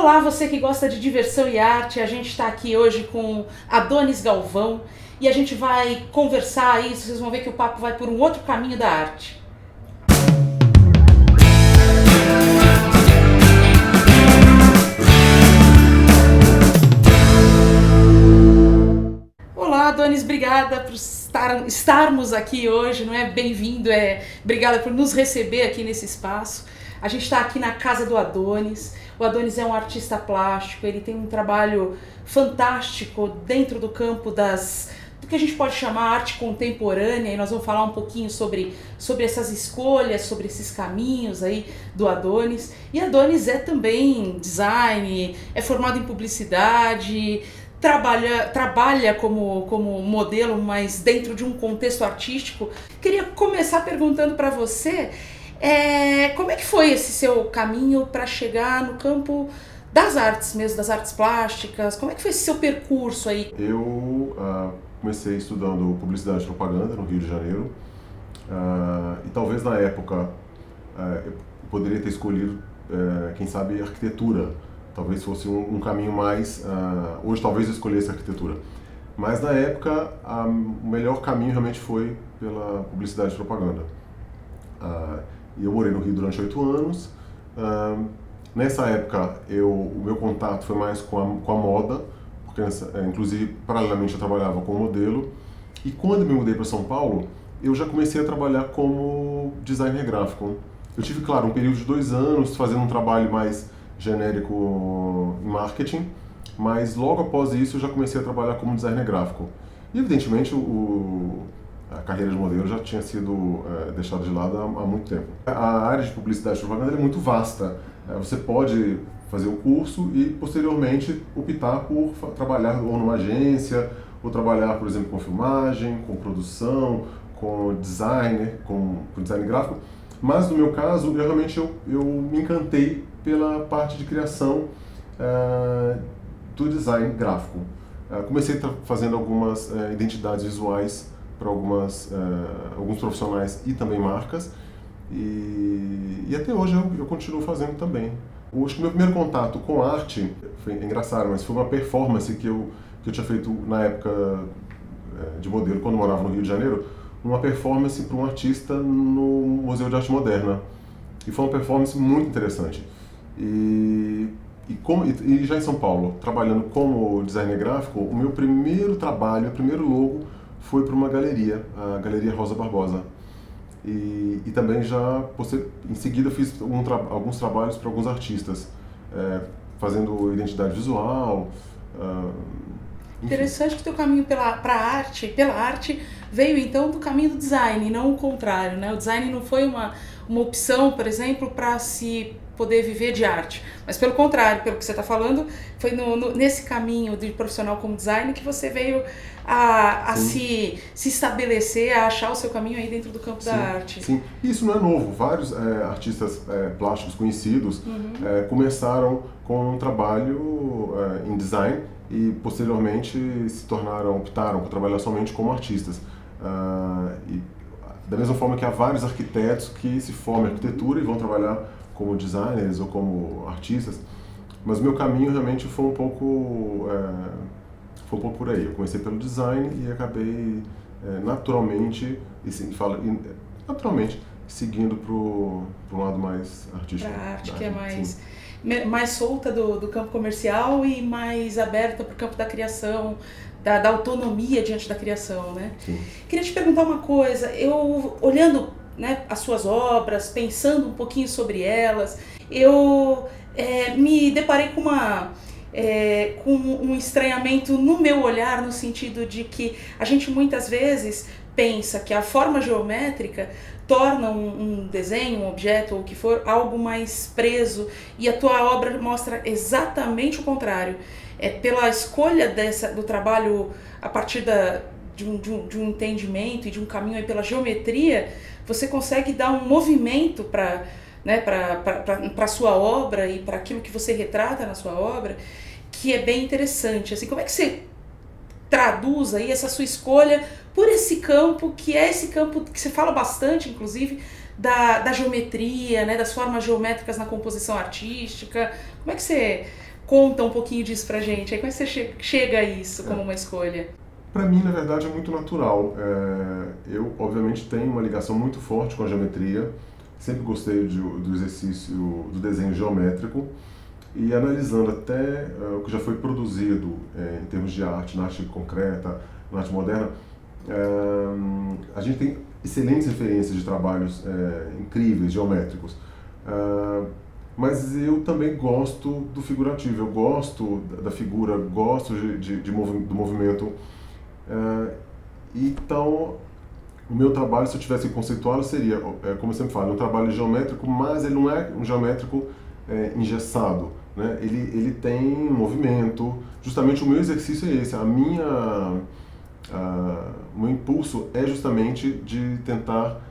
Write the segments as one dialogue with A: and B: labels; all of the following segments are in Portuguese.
A: Olá, você que gosta de diversão e arte, a gente está aqui hoje com Adonis Galvão e a gente vai conversar aí, vocês vão ver que o papo vai por um outro caminho da arte. Olá, Adonis, obrigada por estarmos aqui hoje, não é? Bem-vindo, obrigada por nos receber aqui nesse espaço. A gente está aqui na casa do Adonis. O Adonis é um artista plástico, ele tem um trabalho fantástico dentro do campo do que a gente pode chamar arte contemporânea, e nós vamos falar um pouquinho sobre essas escolhas, sobre esses caminhos aí do Adonis. E Adonis é também design, é formado em publicidade, trabalha como modelo, mas dentro de um contexto artístico. Queria começar perguntando para você, como é que foi esse seu caminho para chegar no campo das artes mesmo, das artes plásticas? Como é que foi esse seu percurso aí?
B: Eu comecei estudando publicidade e propaganda no Rio de Janeiro, e talvez na época eu poderia ter escolhido, quem sabe, arquitetura. Talvez fosse um caminho mais... hoje talvez eu escolhesse arquitetura. Mas na época o melhor caminho realmente foi pela publicidade e propaganda. Eu morei no Rio durante 8 anos. Nessa época o meu contato foi mais com a moda, porque inclusive paralelamente eu trabalhava como modelo. E quando eu me mudei para São Paulo, eu já comecei a trabalhar como designer gráfico. Eu tive, claro, um período de 2 anos fazendo um trabalho mais genérico em marketing, mas logo após isso eu já comecei a trabalhar como designer gráfico. E evidentemente a carreira de modelo já tinha sido deixada de lado há muito tempo. A área de publicidade e propaganda é muito vasta. Você pode fazer o curso e posteriormente optar por trabalhar ou numa agência, ou trabalhar, por exemplo, com filmagem, com produção, com designer, com design gráfico. Mas no meu caso, eu me encantei pela parte de criação do design gráfico. Comecei fazendo algumas identidades visuais para alguns profissionais e também marcas, e até hoje eu continuo fazendo também. Acho que o meu primeiro contato com arte foi engraçado, mas foi uma performance que eu tinha feito na época de modelo, quando eu morava no Rio de Janeiro, uma performance para um artista no Museu de Arte Moderna. E foi uma performance muito interessante. E já em São Paulo, trabalhando como designer gráfico, o meu primeiro trabalho, o primeiro logo, foi para uma galeria, a Galeria Rosa Barbosa. E também em seguida fiz alguns trabalhos para alguns artistas, fazendo identidade visual.
A: Interessante que o teu caminho pela arte veio então do caminho do design, não o contrário, né? O design não foi uma opção, por exemplo, para se poder viver de arte, mas pelo contrário, pelo que você está falando, foi nesse caminho de profissional como design que você veio a se estabelecer, a achar o seu caminho aí dentro do campo da arte.
B: Sim, isso não é novo. Vários artistas plásticos conhecidos começaram com um trabalho em design e posteriormente optaram por trabalhar somente como artistas. E da mesma forma que há vários arquitetos que se formam em arquitetura e vão trabalhar como designers ou como artistas, mas o meu caminho realmente foi um pouco por aí. Eu comecei pelo design e acabei naturalmente seguindo para um lado mais artístico.
A: Para a arte, que é mais solta do campo comercial e mais aberta para o campo da criação, da autonomia diante da criação, né?
B: Sim.
A: Queria te perguntar uma coisa, eu olhando, né, as suas obras, pensando um pouquinho sobre elas, eu me deparei com um estranhamento no meu olhar, no sentido de que a gente muitas vezes pensa que a forma geométrica torna um desenho, um objeto ou o que for, algo mais preso, e a tua obra mostra exatamente o contrário. Pela escolha do trabalho a partir de um entendimento e de um caminho aí pela geometria, você consegue dar um movimento para a sua obra e para aquilo que você retrata na sua obra, que é bem interessante. Assim, como é que você traduz aí essa sua escolha por esse campo, que é esse campo que você fala bastante, inclusive, da geometria, né, das formas geométricas na composição artística? Como é que você Conta um pouquinho disso pra gente. Aí como é que você chega a isso como uma escolha?
B: Para mim, na verdade, é muito natural. Eu, obviamente, tenho uma ligação muito forte com a geometria. Sempre gostei do exercício do desenho geométrico. E analisando até o que já foi produzido em termos de arte, na arte concreta, na arte moderna, a gente tem excelentes referências de trabalhos incríveis, geométricos. Mas eu também gosto do figurativo, eu gosto da figura, gosto do movimento. Então, o meu trabalho, se eu tivesse que conceituá-lo, seria, como eu sempre falo, um trabalho geométrico, mas ele não é um geométrico engessado, né? Ele tem movimento. Justamente o meu exercício é esse. O meu impulso é justamente de tentar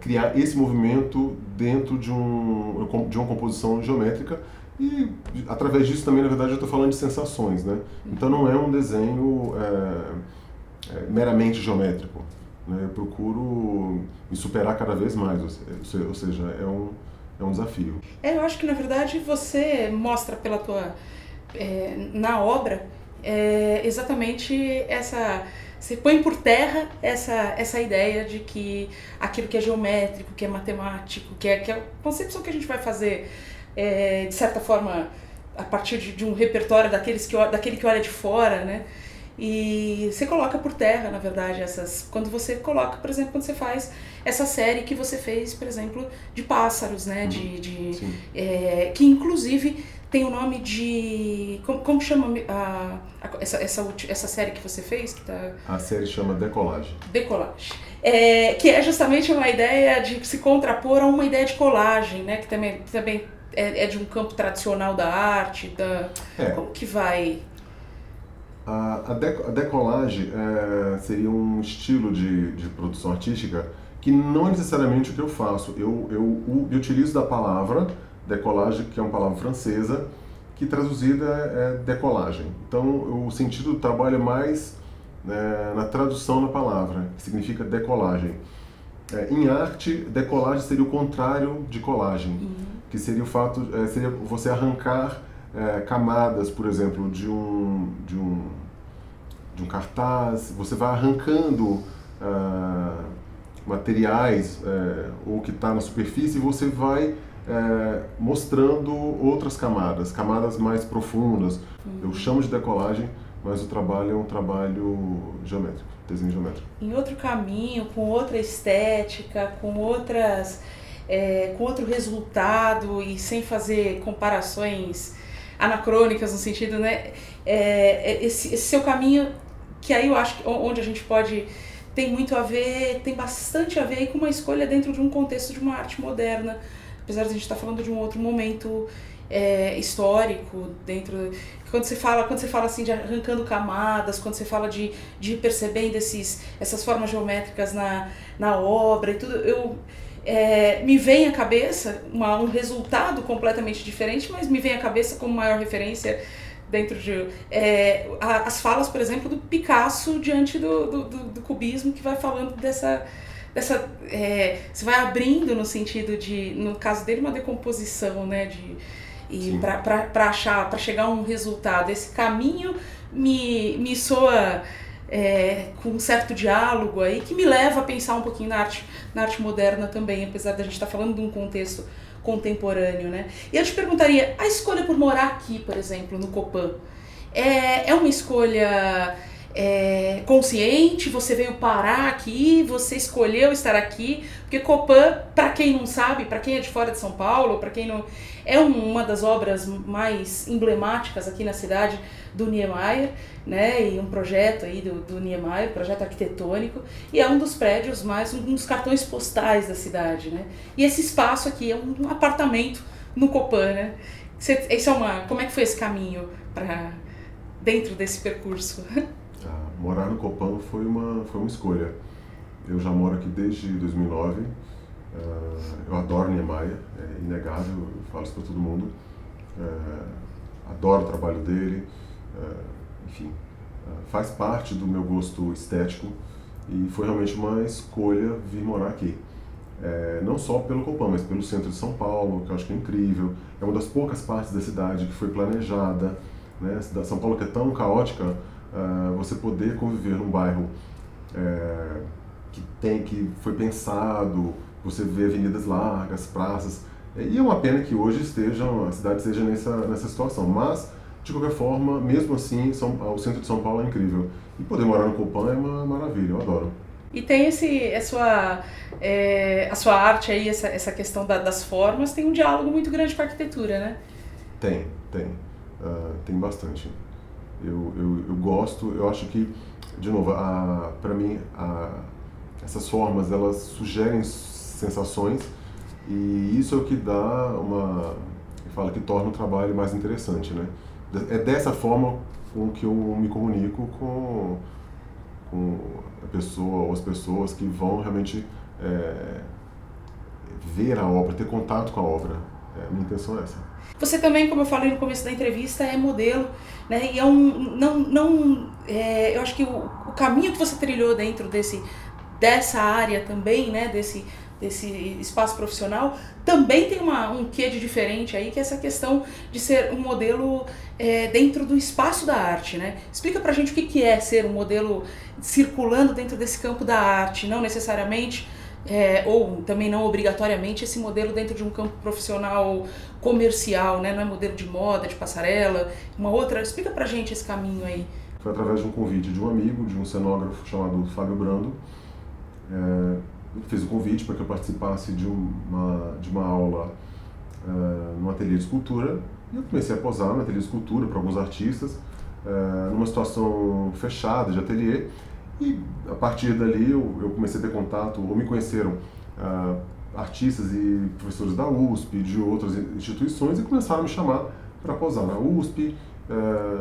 B: criar esse movimento dentro de uma composição geométrica e, através disso também, na verdade, eu estou falando de sensações, né? Então não é um desenho meramente geométrico, né? Eu procuro me superar cada vez mais, ou seja, é um desafio.
A: Eu acho que, na verdade, você mostra pela tua... na obra, exatamente essa... Você põe por terra essa ideia de que aquilo que é geométrico, que é matemático, que é a concepção que a gente vai fazer, de certa forma, a partir de um repertório daquele que olha de fora, né? E você coloca por terra, na verdade, quando você coloca, por exemplo, quando você faz essa série que você fez, por exemplo, de pássaros, né? Que inclusive tem o nome de... Como chama essa série que você fez?
B: A série chama Decolagem.
A: Decolagem. Que é justamente uma ideia de se contrapor a uma ideia de colagem, né? Que também é de um campo tradicional da arte. Como que vai...
B: A decolagem seria um estilo de produção artística que não é necessariamente o que eu faço. Eu utilizo da palavra decolagem, que é uma palavra francesa, que traduzida é decolagem. Então, o sentido do trabalho é mais na tradução da palavra, que significa decolagem. Em arte, decolagem seria o contrário de colagem, que seria seria você arrancar camadas, por exemplo, de um cartaz. Você vai arrancando materiais ou que está na superfície, e você vai mostrando outras camadas mais profundas. Eu chamo de decolagem, mas o trabalho é um trabalho geométrico, desenho geométrico.
A: Em outro caminho, com outra estética, com outro resultado e sem fazer comparações anacrônicas no sentido, né? Esse seu caminho, que aí eu acho que onde a gente pode... tem bastante a ver aí com uma escolha dentro de um contexto de uma arte moderna, apesar de a gente estar falando de um outro momento histórico, quando você fala assim de arrancando camadas, quando você fala de ir percebendo essas formas geométricas na obra e tudo, me vem à cabeça um resultado completamente diferente, mas me vem à cabeça como maior referência dentro de as falas, por exemplo, do Picasso diante do cubismo, que vai falando dessa você vai abrindo no sentido de, no caso dele, uma decomposição, né, para chegar a um resultado. Esse caminho me soa com um certo diálogo aí, que me leva a pensar um pouquinho na arte moderna também, apesar da gente estar falando de um contexto contemporâneo, né? E eu te perguntaria, a escolha por morar aqui, por exemplo, no Copan, é uma escolha consciente? Você veio parar aqui, você escolheu estar aqui? Porque Copan, para quem não sabe, para quem é de fora de São Paulo, para quem não... é uma das obras mais emblemáticas aqui na cidade do Niemeyer, né? E um projeto aí do Niemeyer, projeto arquitetônico, e é um dos prédios um dos cartões postais da cidade, né? E esse espaço aqui é um apartamento no Copan, né? Como é que foi esse caminho para dentro desse percurso?
B: Morar no Copan foi uma escolha. Eu já moro aqui desde 2009. Eu adoro Niemeyer, é inegável, eu falo isso para todo mundo. Adoro o trabalho dele, enfim, faz parte do meu gosto estético, e foi realmente uma escolha vir morar aqui. não só pelo Copan, mas pelo centro de São Paulo, que eu acho que é incrível. É uma das poucas partes da cidade que foi planejada, né? São Paulo, que é tão caótica, você poder conviver num bairro que foi pensado, você vê avenidas largas, praças, e é uma pena que hoje a cidade esteja nessa situação, mas de qualquer forma, mesmo assim, o centro de São Paulo é incrível, e poder morar no Copan é uma maravilha, eu adoro.
A: E tem a sua arte aí, essa questão das formas, tem um diálogo muito grande com a arquitetura, né?
B: Tem bastante. Eu gosto, eu acho que, de novo, para mim, essas formas, elas sugerem sensações, e isso é o que que torna o trabalho mais interessante, né? É dessa forma com que eu me comunico com a pessoa ou as pessoas que vão realmente ver a obra, ter contato com a obra. A minha intenção é essa.
A: Você também, como eu falei no começo da entrevista, é modelo, né? E eu acho que o caminho que você trilhou dentro dessa área também, né? Desse espaço profissional, também tem um quê de diferente aí, que é essa questão de ser um modelo dentro do espaço da arte, né? Explica pra gente o que é ser um modelo circulando dentro desse campo da arte, não necessariamente, ou também não obrigatoriamente, esse modelo dentro de um campo profissional comercial, né? Não é modelo de moda, de passarela, uma outra. Explica pra gente esse caminho aí.
B: Foi através de um convite de um amigo, de um cenógrafo chamado Fábio Brando. Ele fez o convite para que eu participasse de uma aula num ateliê de escultura, e eu comecei a posar no ateliê de escultura para alguns artistas, numa situação fechada de ateliê, e a partir dali eu comecei a ter contato, ou me conheceram artistas e professores da USP, de outras instituições, e começaram a me chamar para posar na USP,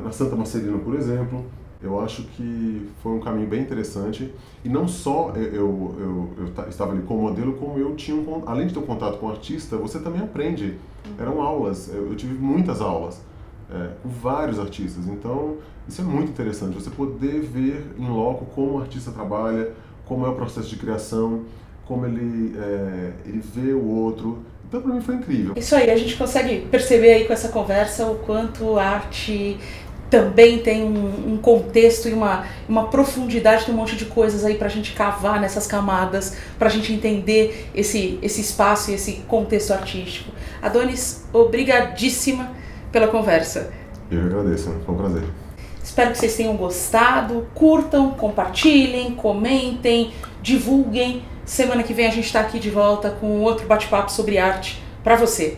B: na Santa Marcelina, por exemplo. Eu acho que foi um caminho bem interessante, e não só eu estava ali como modelo, como eu tinha, além de ter um contato com o artista, você também aprende. Eram aulas, eu tive muitas aulas com vários artistas, então isso é muito interessante, você poder ver em loco como o artista trabalha, como é o processo de criação, como ele vê o outro. Então, para mim foi incrível.
A: Isso aí, a gente consegue perceber aí com essa conversa o quanto a arte também tem um contexto e uma profundidade, tem um monte de coisas aí pra gente cavar nessas camadas, pra gente entender esse espaço e esse contexto artístico. Adonis, obrigadíssima pela conversa.
B: Eu agradeço, foi um prazer.
A: Espero que vocês tenham gostado, curtam, compartilhem, comentem, divulguem. Semana que vem a gente está aqui de volta com outro bate-papo sobre arte pra você.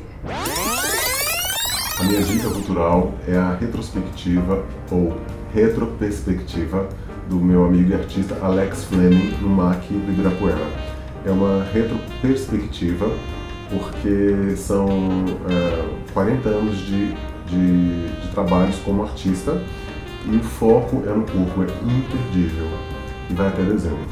B: A minha dica cultural é a retrospectiva ou retroperspectiva do meu amigo e artista Alex Fleming no MAC do Ibirapuera. É uma retroperspectiva porque são 40 anos de trabalhos como artista, e o foco é no corpo, é imperdível, e vai até dezembro.